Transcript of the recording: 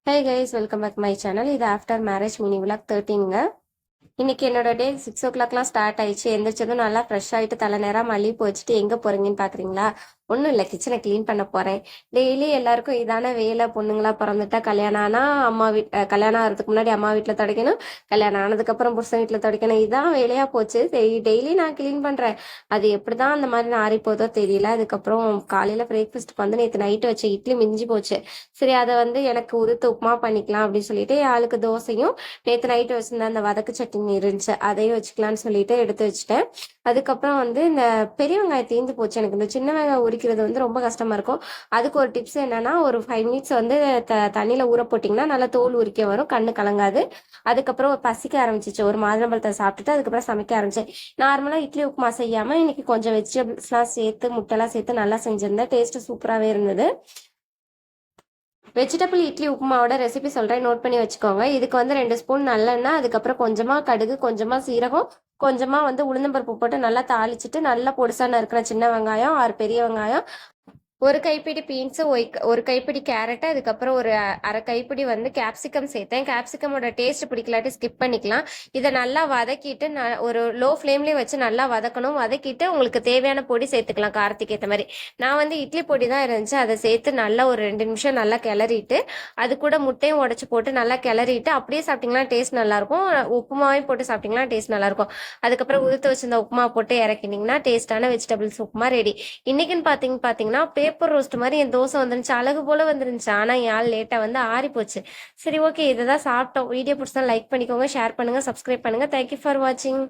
Hey guys, welcome back to my channel. இது after marriage mini vlog 13ங்க. இன்னைக்கு என்னோட டே 6 o'clockலாம் start ஆயிடுச்சு. எந்திரிச்சதும் நல்லா ஃப்ரெஷ் ஆகிட்டு தலை நேரம் மல்லிப்பூ வச்சுட்டு எங்கே போகிறீங்கன்னு பார்க்குறீங்களா? ஒன்றும் இல்லை, கிச்சனை க்ளீன் பண்ண போகிறேன். டெய்லி எல்லாருக்கும் இதான வேலை. பொண்ணுங்களா பிறந்துட்டா கல்யாணம் ஆனால் கல்யாணம் ஆகிறதுக்கு முன்னாடி அம்மா வீட்டில் துடைக்கணும், கல்யாணம் ஆனதுக்கப்புறம் புருஷன் வீட்டில் துடைக்கணும். இதான் வேலையாக போச்சு. சரி, டெய்லி நான் க்ளீன் பண்ணுறேன். அது எப்படி தான் அந்த மாதிரி நாரி போதோ தெரியல. அதுக்கப்புறம் காலையில் பிரேக்ஃபாஸ்ட்டுக்கு வந்து நேற்று நைட்டு வச்ச இட்லி மிஞ்சி போச்சு. சரி, அதை வந்து எனக்கு உதுத்து உப்புமா பண்ணிக்கலாம் அப்படின்னு சொல்லிட்டு ஆளுக்கு தோசையும் நேற்று நைட்டு வச்சிருந்த அந்த வதக்கு சட்னி இருந்துச்சு, அதையும் வச்சுக்கலான்னு சொல்லிட்டு எடுத்து வச்சுட்டேன். அதுக்கப்புறம் வந்து இந்த பெரிய வெங்காயம் தீந்து போச்சு. எனக்கு இந்த சின்ன வெங்காயம் உரிக்கிறது வந்து ரொம்ப கஷ்டமா இருக்கும். அதுக்கு ஒரு டிப்ஸ் என்னன்னா, ஒரு 5 மினிட்ஸ் வந்து தண்ணியில ஊற போட்டிங்கன்னா நல்லா தோல் உரிக்க வரும், கண்ணு கலங்காது. அதுக்கப்புறம் பசிக்க ஆரம்பிச்சிச்சு. ஒரு மாதுளம்பழத்தை சாப்பிட்டுட்டு அதுக்கப்புறம் சமைக்க ஆரம்பிச்சேன். நார்மலாக இட்லி உப்புமா செய்யாமல் இன்னைக்கு கொஞ்சம் வெஜிடபிள்ஸ்லாம் சேர்த்து முட்டைலாம் சேர்த்து நல்லா செஞ்சிருந்தேன். டேஸ்ட்டு சூப்பராகவே இருந்தது. வெஜிடபிள் இட்லி உப்புமாவோட ரெசிபி சொல்கிறேன், நோட் பண்ணி வச்சுக்கோங்க. இதுக்கு வந்து 2 ஸ்பூன் நல்லெண்ணெய், அதுக்கப்புறம் கொஞ்சமாக கடுகு, கொஞ்சமாக சீரகம், கொஞ்சமாக வந்து உளுந்தம்பருப்பு போட்டு நல்லா தாளிச்சிட்டு நல்லா பொடிசா நறுக்கிற சின்ன வெங்காயம், 6 பெரிய வெங்காயம், ஒரு கைப்பிடி பீன்ஸு, ஒரு கைப்பிடி கேரட்டு, அதுக்கப்புறம் ஒரு அரை கைப்பிடி வந்து கேப்சிகம் சேர்த்தேன். கேப்சிகமோட டேஸ்ட் பிடிக்கலாட்டி ஸ்கிப் பண்ணிக்கலாம். இதை நல்லா வதக்கிட்டு ஒரு லோ ஃப்ளேம்லேயே வச்சு நல்லா வதக்கணும். வதக்கிட்டு உங்களுக்கு தேவையான பொடி சேர்த்துக்கலாம் காரத்துக்கு ஏற்ற மாதிரி. நான் வந்து இட்லி பொடி தான் இருந்துச்சு, அதை சேர்த்து நல்லா ஒரு 2 நிமிஷம் நல்லா கிளறிட்டு அது கூட முட்டையும் உடச்சி போட்டு நல்லா கிளறிட்டு அப்படியே சாப்பிட்டிங்கன்னா டேஸ்ட் நல்லாயிருக்கும். உப்புமாவையும் போட்டு சாப்பிட்டிங்கன்னா டேஸ்ட் நல்லாயிருக்கும். அதுக்கப்புறம் உதுத்து வச்சிருந்த உப்புமா போட்டு இறக்கினீங்கன்னா டேஸ்டான வெஜிடபிள்ஸ் உப்புமா ரெடி. இன்னைக்குன்னு பார்த்தீங்கன்னா பேப்பர் ரோஸ்ட் மாதிரி என் தோசை வந்துருந்துச்சு, அழகு போல வந்துருந்துச்சு. ஆனால் என் ஆள் லேட்டாக வந்து ஆறி போச்சு. சரி, ஓகே, இதை தான் சாப்பிட்டோம். வீடியோ பிடிச்சா லைக் பண்ணிக்கோங்க, ஷேர் பண்ணுங்கள், சப்ஸ்கிரைப் பண்ணுங்கள். தேங்க்யூ ஃபார் வாட்சிங்.